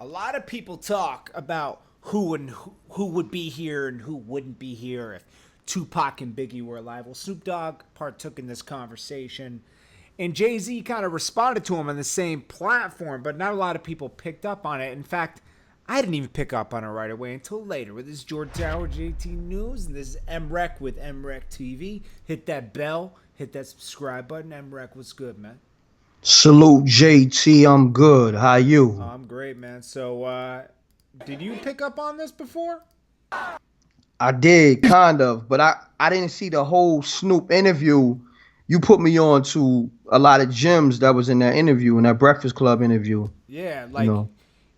A lot of people talk about who would be here and who wouldn't be here if Tupac and Biggie were alive. Well, Snoop Dogg partook in this conversation, and Jay-Z kind of responded to him on the same platform, but not a lot of people picked up on it. In fact, I didn't even pick up on it right away until later. With this George Tower JT News, and this is m.reck with m.reck TV. Hit that bell, hit that subscribe button. M.reck, what's good, man? Salute JT, I'm good. How Oh, you? I'm great, man. So, did you pick up on this before? I did kind of, but I didn't see the whole Snoop interview. You put me on to a lot of gems that was in that interview, in that Breakfast Club interview. Yeah,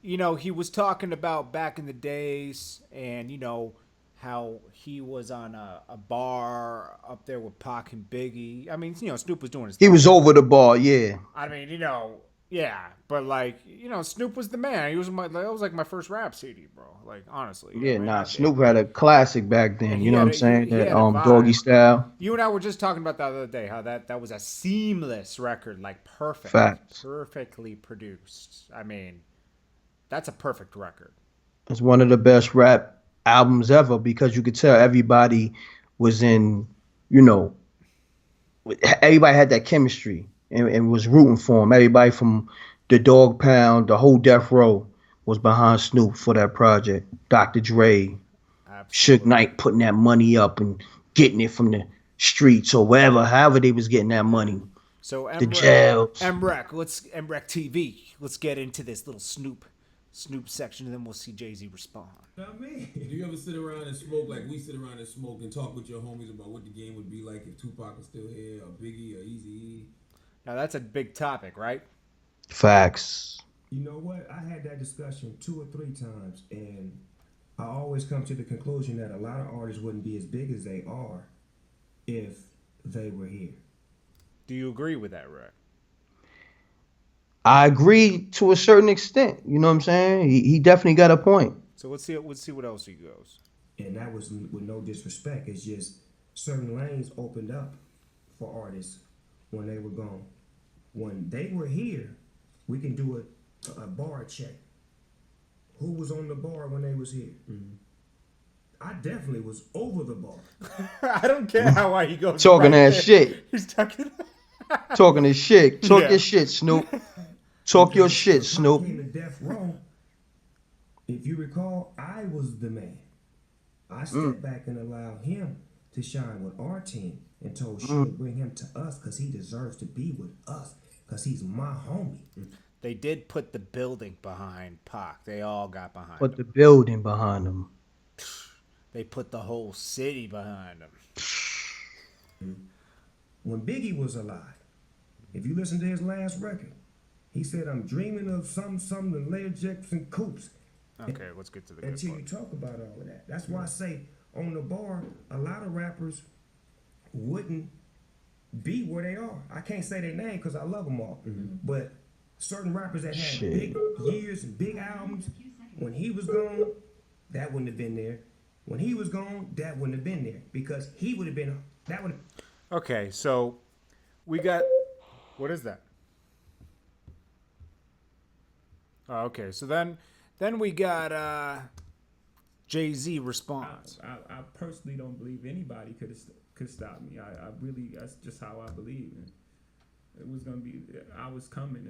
You know, he was talking about back in the days and, how he was on a bar up there with Pac and Biggie. I mean, Snoop was doing his he thing. was over the bar, yeah. I mean, yeah, but like, Snoop was the man. He was that was like my first rap CD, bro. Like, honestly, Yeah, nah, I did. Snoop had a classic back then. You He know what had I'm saying? he That had a Doggy vibe. Style. You and I were just talking about that the other day, how that was a seamless record, like Facts. perfectly produced. I mean, that's a perfect record. It's one of the best rap albums ever because you could tell everybody was in, you know, everybody had that chemistry and was rooting for him. Everybody from the Dog Pound, the whole Death Row was behind Snoop for that project. Dr. Dre, Suge Absolutely. Knight putting that money up and getting it from the streets or wherever, however they was getting that money. So The jails. Let's mRECK TV. Let's get into this little Snoop section, and then we'll see Jay-Z respond. You know what I mean? Do you ever sit around and smoke like we sit around and smoke and talk with your homies about what the game would be like if Tupac was still here, or Biggie, or Eazy-E? Now that's a big topic, right? Facts. You know what? I had that discussion 2 or 3 times, and I always come to the conclusion that a lot of artists wouldn't be as big as they are if they were here. Do you agree with that, Rick? I agree to a certain extent. You know what I'm saying? He definitely got a point. So let's see what else he goes. And that was with no disrespect. It's just certain lanes opened up for artists when they were gone. When they were here, we can do a bar check. Who was on the bar when they was here? Mm-hmm. I definitely was over the bar. I don't care how high he goes. Talking right that there. shit. He's talking. Talking his shit. Talk Yeah. your shit, Snoop. Talk your shit, When Pac Snoop. came to Death Row, if you recall, I was the man. I stepped back and allowed him to shine with our team and told Suge to bring him to us because he deserves to be with us because he's my homie. They did put the building behind Pac. They all got behind Put him. the building behind him. They put the whole city behind him. When Biggie was alive, if you listen to his last record, he said, I'm dreaming of some the layer jets and coops. Okay, let's get to the good Until part. you talk about all of that. That's why I say on the bar, a lot of rappers wouldn't be where they are. I can't say their name because I love them all. Mm-hmm. But certain rappers that had Shit. big years and big albums, when he was gone, that wouldn't have been there. When he was gone, that wouldn't have been there because he would have been, that would have. Okay, so we got, what is that? Oh, okay, so then we got Jay-Z response. I personally don't believe anybody could stop me. I really, that's just how I believe. And it was gonna be, I was coming.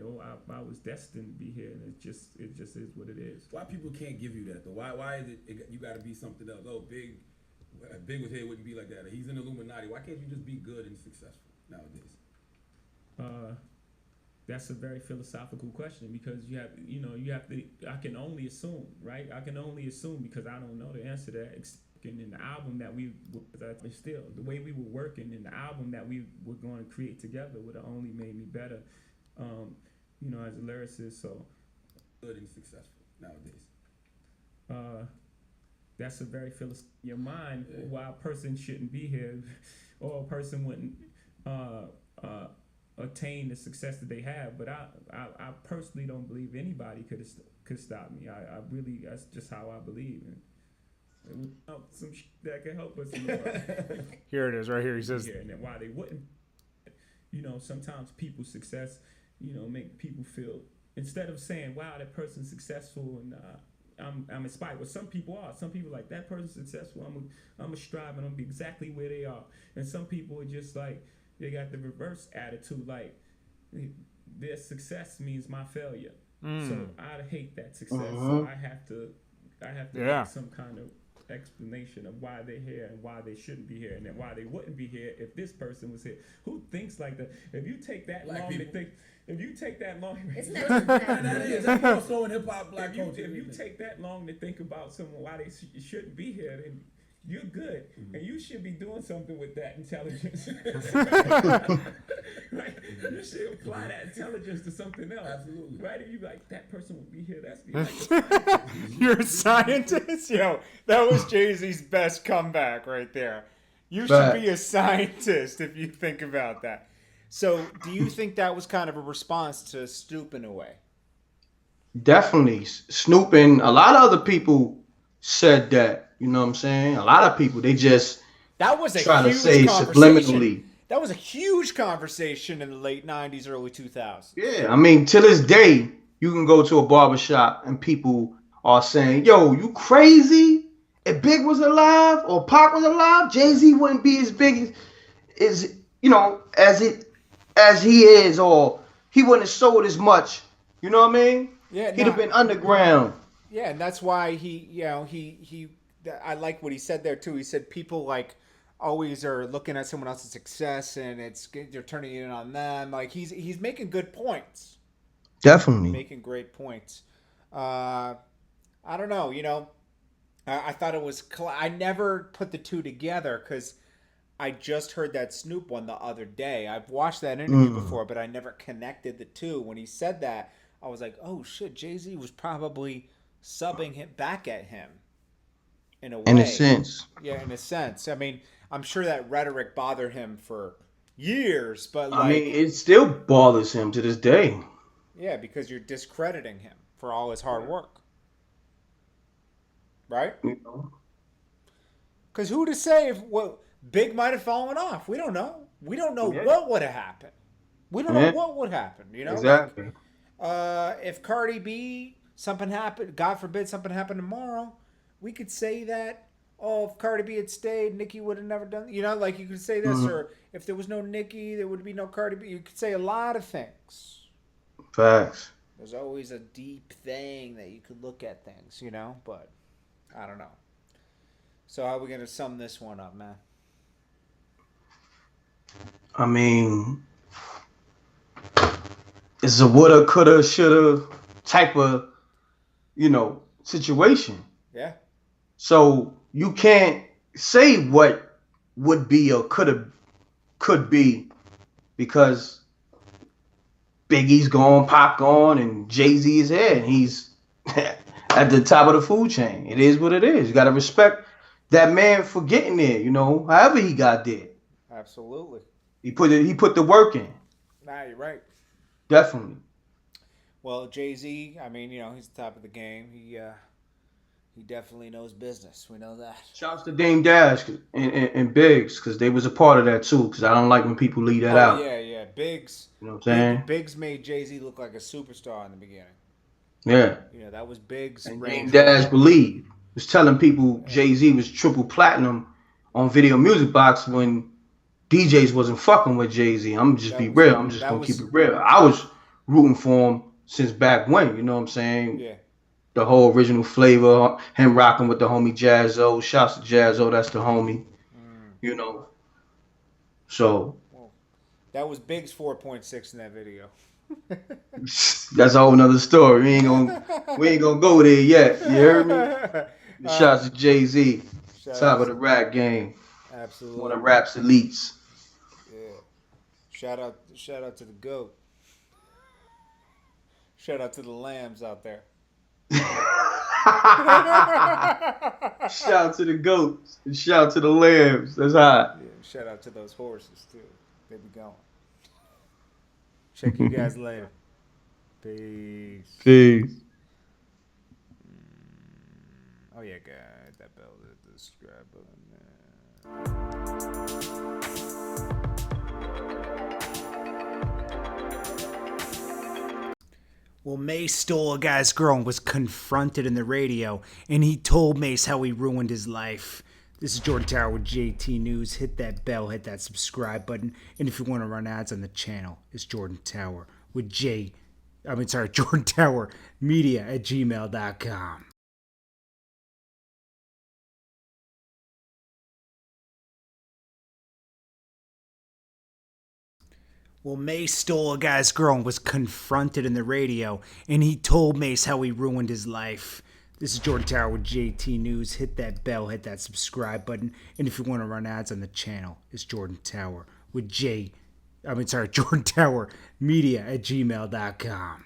I was destined to be here, and it just is what it is. Why people can't give you that though? Why is it you got to be something else? Oh, Big was here, wouldn't be like that. He's an Illuminati. Why can't you just be good and successful nowadays? That's a very philosophical question because you have to. I can only assume, right? I can only assume because I don't know the answer to that. In the album that we still the way we were working in the album that we were going to create together would have only made me better, as a lyricist. So Good and successful nowadays. that's a very philosophical. Your mind, why a person shouldn't be here, or a person wouldn't attain the success that they have. But I personally don't believe anybody could stop me. I really, that's just how I believe. And some shit that can help us in the world. Here it is, right here. He says, And then why they wouldn't. Sometimes people's success, make people feel instead of saying, "Wow, that person's successful," and I'm inspired. Well, some people are. Some people are like, that person's successful. I'm a strive and I'm gonna be exactly where they are. And some people are just like, they got the reverse attitude, like their success means my failure. So I hate that success. So I have to make some kind of explanation of why they're here and why they shouldn't be here, and then why they wouldn't be here if this person was here. Who thinks like that? If you take that Black long people. to think, if you take that long, It's not just that. That is. That's also in hip hop, black if you, culture. if you take that long to think about someone why they shouldn't be here, then you're good, and you should be doing something with that intelligence. Right? You should apply that intelligence to something else. Absolutely. Right? If you like, that person would be here, that's be like You're a scientist? Yo, that was Jay-Z's best comeback right there. You should Facts. be a scientist if you think about that. So, do you think that was kind of a response to Snoop in a way? Definitely. Snoop and a lot of other people said that. You know what I'm saying? A lot of people, they just That was a try to huge say conversation. subliminally. That was a huge conversation in the late 90s, early 2000s. Yeah, I mean, to this day, you can go to a barbershop and people are saying, yo, you crazy? If Big was alive or Pac was alive, Jay-Z wouldn't be as big as as he is, or he wouldn't have sold as much. You know what I mean? Yeah, He'd have been underground. Yeah, and that's why I like what he said there too. He said people like always are looking at someone else's success and they're turning it on them. Like he's making good points, Definitely. making great points. I don't know, I thought it was. I never put the two together because I just heard that Snoop one the other day. I've watched that interview before, but I never connected the two. When he said that, I was like, oh shit, Jay-Z was probably subbing him back at him in a way. In a sense. Yeah, in a sense. I mean, I'm sure that rhetoric bothered him for years, but like, I mean, it still bothers him to this day. yeah, because you're discrediting him for all his hard work. Right? You know? Because who to say if Big might have fallen off? We don't know. We don't know what would have happened. We don't know what would happen. Exactly. If Cardi B, something happened, God forbid something happened tomorrow, we could say that, oh, if Cardi B had stayed, Nicki would have never done, like you could say this, or if there was no Nicki, there would be no Cardi B. You could say a lot of things. Facts. There's always a deep thing that you could look at things, but I don't know. So how are we going to sum this one up, man? I mean, it's a woulda, coulda, shoulda type of, situation. Yeah. So you can't say what would be or could be, because Biggie's gone, Pac gone, and Jay-Z is here, and he's at the top of the food chain. It is what it is. You got to respect that man for getting there, however he got there. Absolutely. He put the work in. Nah, you're right. Definitely. Well, Jay-Z, I mean, he's the top of the game. He definitely knows business. We know that. Shouts to Dame Dash and Biggs, because they was a part of that too, because I don't like when people leave that out. Yeah. Biggs. You know what I'm saying? Biggs made Jay-Z look like a superstar in the beginning. Yeah. That was Biggs. And Dame Dash was telling people Jay-Z was triple platinum on Video Music Box when DJs wasn't fucking with Jay-Z. I'm just be real. I'm just going to keep it real. I was rooting for him since back when, you know what I'm saying? Yeah. The whole original flavor, him rocking with the homie Jazzo. Shouts to Jazzo, that's the homie. So that was Biggs 4.6 in that video. that's a whole nother story. We ain't gonna go there yet. You heard me? Shouts to Jay-Z, top of the rap game. Absolutely. One of rap's elites. Yeah. Shout out to the GOAT. Shout out to the lambs out there. Shout out to the goats and shout out to the lambs. That's hot. Yeah, shout out to those horses too. They be going. Check you guys later. Peace. Peace. Oh yeah, guys, that bell, the subscribe button. Well, Mace stole a guy's girl and was confronted in the radio, and he told Mace how he ruined his life. This is Jordan Tower with JT News. Hit that bell, hit that subscribe button, and if you want to run ads on the channel, it's Jordan Tower with Jordan Tower Media at gmail.com. Well, Mace stole a guy's girl and was confronted in the radio, and he told Mace how he ruined his life. This is Jordan Tower with JT News. Hit that bell, hit that subscribe button, and if you want to run ads on the channel, it's Jordan Tower with Jordan Tower Media at gmail.com.